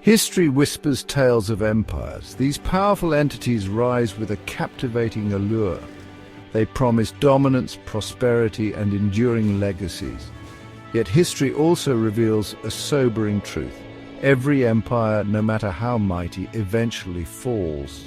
History whispers tales of empires. These powerful entities rise with a captivating allure. They promise dominance, prosperity, and enduring legacies. Yet history also reveals a sobering truth. Every empire, no matter how mighty, eventually falls.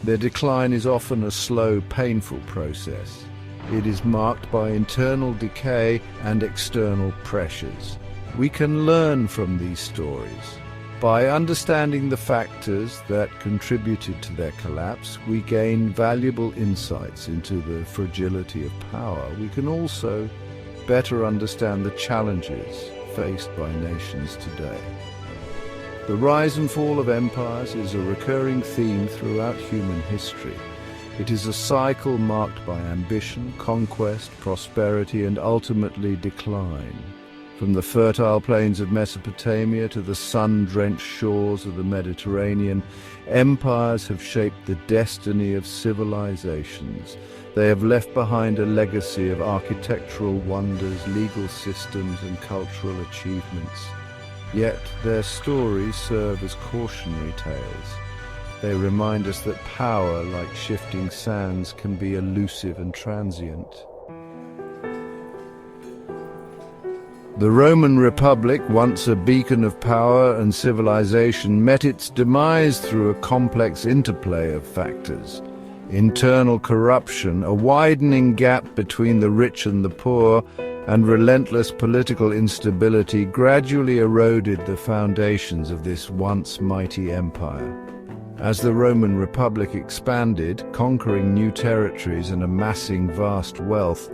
Their decline is often a slow, painful process. It is marked by internal decay and external pressures. We can learn from these stories. By understanding the factors that contributed to their collapse, we gain valuable insights into the fragility of power. We can also better understand the challenges faced by nations today. The rise and fall of empires is a recurring theme throughout human history. It is a cycle marked by ambition, conquest, prosperity, and ultimately decline. From the fertile plains of Mesopotamia to the sun-drenched shores of the Mediterranean, empires have shaped the destiny of civilizations. They have left behind a legacy of architectural wonders, legal systems, and cultural achievements. Yet their stories serve as cautionary tales. They remind us that power, like shifting sands, can be elusive and transient. The Roman Republic, once a beacon of power and civilization, met its demise through a complex interplay of factors. Internal corruption, a widening gap between the rich and the poor, and relentless political instability gradually eroded the foundations of this once mighty empire. As the Roman Republic expanded, conquering new territories and amassing vast wealth,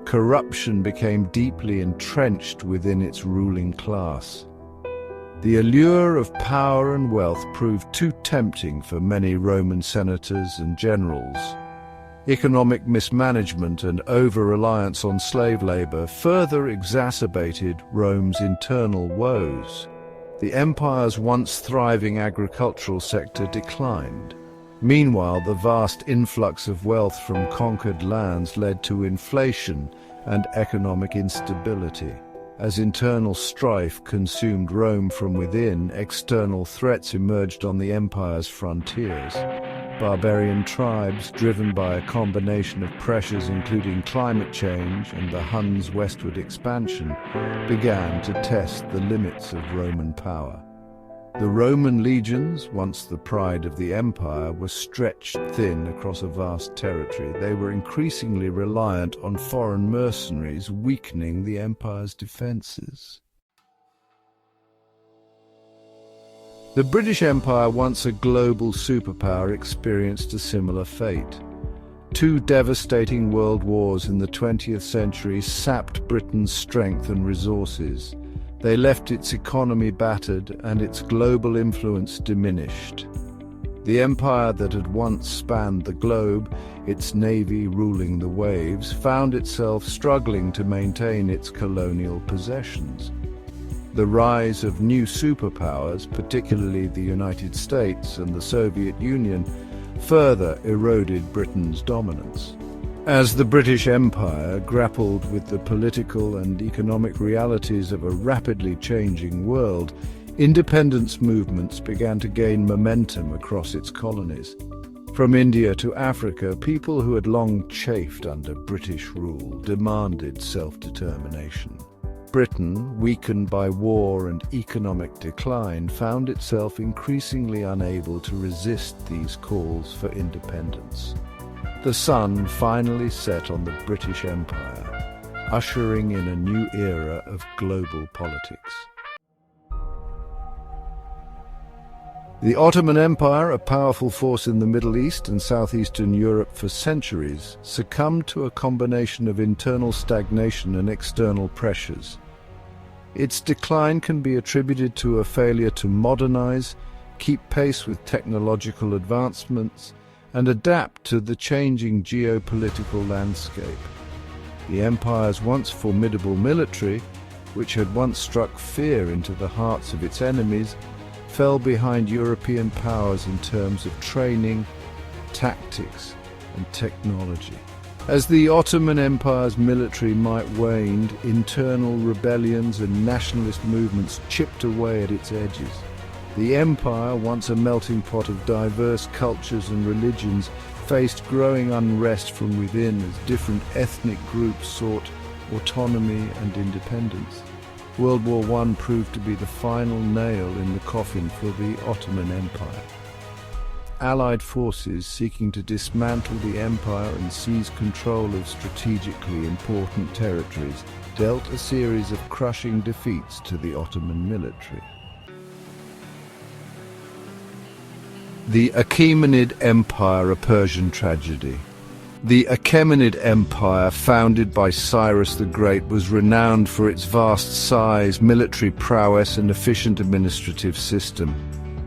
corruption became deeply entrenched within its ruling class. The allure of power and wealth proved too tempting for many Roman senators and generals. Economic mismanagement and over-reliance on slave labor further exacerbated Rome's internal woes. The empire's once thriving agricultural sector declined. Meanwhile, the vast influx of wealth from conquered lands led to inflation and economic instability. As internal strife consumed Rome from within, external threats emerged on the empire's frontiers. Barbarian tribes, driven by a combination of pressures including climate change and the Huns' westward expansion, began to test the limits of Roman power. The Roman legions, once the pride of the empire, were stretched thin across a vast territory. They were increasingly reliant on foreign mercenaries, weakening the empire's defenses. The British Empire, once a global superpower, experienced a similar fate. Two devastating world wars in the 20th century sapped Britain's strength and resources. They left its economy battered and its global influence diminished. The empire that had once spanned the globe, its navy ruling the waves, found itself struggling to maintain its colonial possessions. The rise of new superpowers, particularly the United States and the Soviet Union, further eroded Britain's dominance. As the British Empire grappled with the political and economic realities of a rapidly changing world, independence movements began to gain momentum across its colonies. From India to Africa, people who had long chafed under British rule demanded self-determination. Britain, weakened by war and economic decline, found itself increasingly unable to resist these calls for independence. The sun finally set on the British Empire, ushering in a new era of global politics. The Ottoman Empire, a powerful force in the Middle East and southeastern Europe for centuries, succumbed to a combination of internal stagnation and external pressures. Its decline can be attributed to a failure to modernize, keep pace with technological advancements, and adapt to the changing geopolitical landscape. The empire's once formidable military, which had once struck fear into the hearts of its enemies, fell behind European powers in terms of training, tactics, and technology. As the Ottoman Empire's military might waned, internal rebellions and nationalist movements chipped away at its edges. The empire, once a melting pot of diverse cultures and religions, faced growing unrest from within as different ethnic groups sought autonomy and independence. World War I proved to be the final nail in the coffin for the Ottoman Empire. Allied forces seeking to dismantle the empire and seize control of strategically important territories dealt a series of crushing defeats to the Ottoman military. The Achaemenid Empire, a Persian tragedy. The Achaemenid Empire, founded by Cyrus the Great, was renowned for its vast size, military prowess, and efficient administrative system.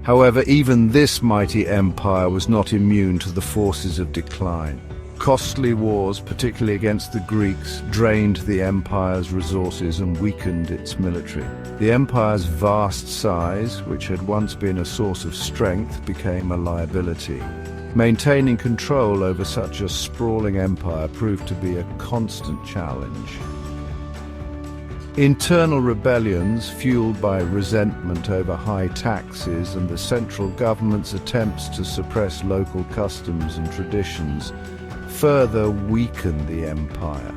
However, even this mighty empire was not immune to the forces of decline. Costly wars, particularly against the Greeks, drained the empire's resources and weakened its military. The empire's vast size, which had once been a source of strength, became a liability. Maintaining control over such a sprawling empire proved to be a constant challenge. Internal rebellions, fueled by resentment over high taxes and the central government's attempts to suppress local customs and traditions, further weakened the empire.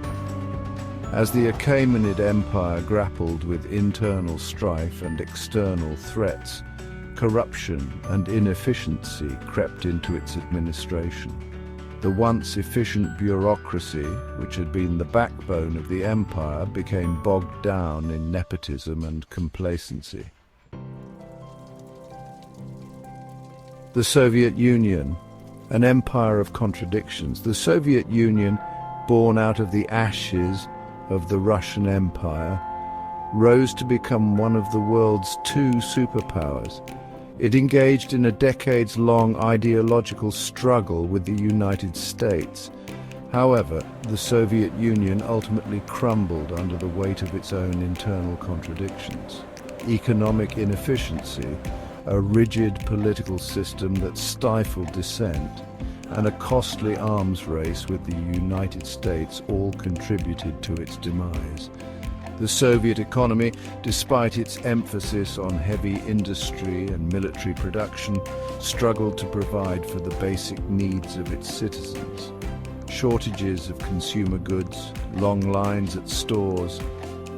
As the Achaemenid Empire grappled with internal strife and external threats, corruption and inefficiency crept into its administration. The once efficient bureaucracy, which had been the backbone of the empire, became bogged down in nepotism and complacency. The Soviet Union, an empire of contradictions. The Soviet Union, born out of the ashes of the Russian Empire, rose to become one of the world's two superpowers. It engaged in a decades-long ideological struggle with the United States. However, the Soviet Union ultimately crumbled under the weight of its own internal contradictions. Economic inefficiency, a rigid political system that stifled dissent, and a costly arms race with the United States all contributed to its demise. The Soviet economy, despite its emphasis on heavy industry and military production, struggled to provide for the basic needs of its citizens. Shortages of consumer goods, long lines at stores,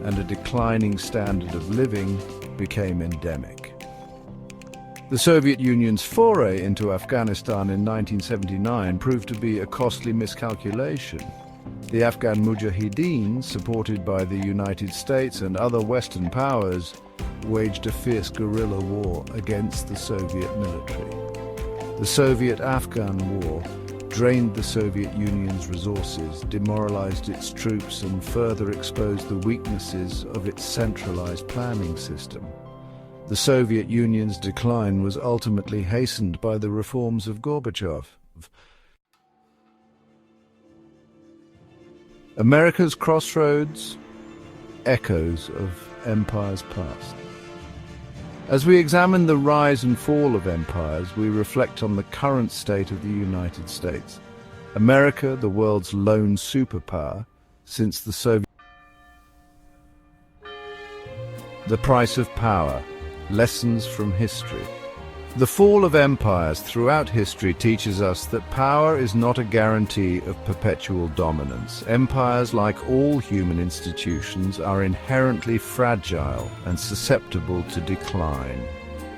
and a declining standard of living became endemic. The Soviet Union's foray into Afghanistan in 1979 proved to be a costly miscalculation. The Afghan Mujahideen, supported by the United States and other Western powers, waged a fierce guerrilla war against the Soviet military. The Soviet-Afghan War drained the Soviet Union's resources, demoralized its troops, and further exposed the weaknesses of its centralized planning system. The Soviet Union's decline was ultimately hastened by the reforms of Gorbachev. America's crossroads, echoes of empires past. As we examine the rise and fall of empires, we reflect on the current state of the United States. America, the world's lone superpower, since the Soviet. The price of power. Lessons from history. The fall of empires throughout history teaches us that power is not a guarantee of perpetual dominance. Empires, like all human institutions, are inherently fragile and susceptible to decline.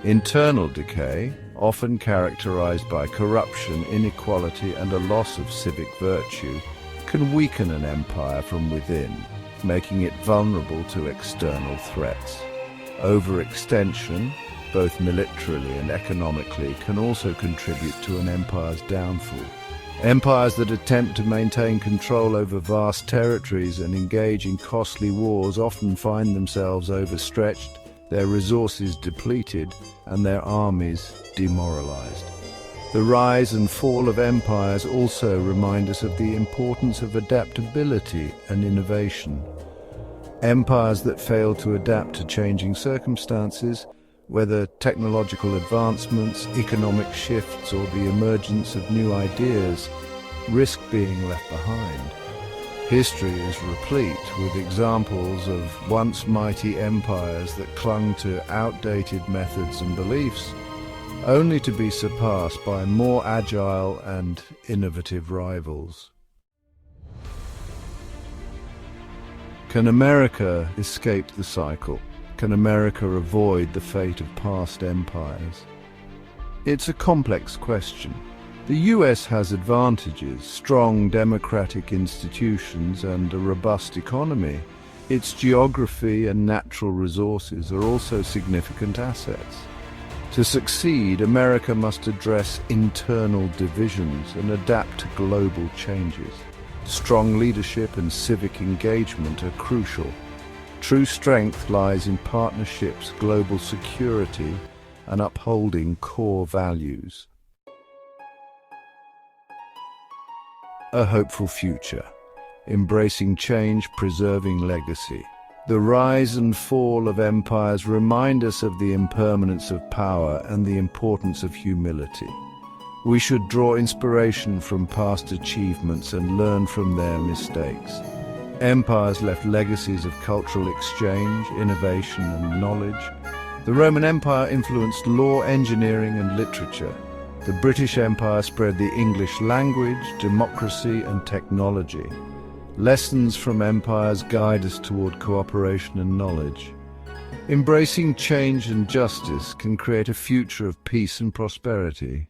Internal decay, often characterized by corruption, inequality, and a loss of civic virtue, can weaken an empire from within, making it vulnerable to external threats. Overextension, both militarily and economically, can also contribute to an empire's downfall. Empires that attempt to maintain control over vast territories and engage in costly wars often find themselves overstretched, their resources depleted, and their armies demoralized. The rise and fall of empires also remind us of the importance of adaptability and innovation. Empires that fail to adapt to changing circumstances, whether technological advancements, economic shifts, or the emergence of new ideas, risk being left behind. History is replete with examples of once mighty empires that clung to outdated methods and beliefs, only to be surpassed by more agile and innovative rivals. Can America escape the cycle? Can America avoid the fate of past empires? It's a complex question. The US has advantages: strong democratic institutions and a robust economy. Its geography and natural resources are also significant assets. To succeed, America must address internal divisions and adapt to global changes. Strong leadership and civic engagement are crucial. True strength lies in partnerships, global security, and upholding core values. A hopeful future. Embracing change, preserving legacy. The rise and fall of empires remind us of the impermanence of power and the importance of humility. We should draw inspiration from past achievements and learn from their mistakes. Empires left legacies of cultural exchange, innovation, and knowledge. The Roman Empire influenced law, engineering, and literature. The British Empire spread the English language, democracy, and technology. Lessons from empires guide us toward cooperation and knowledge. Embracing change and justice can create a future of peace and prosperity.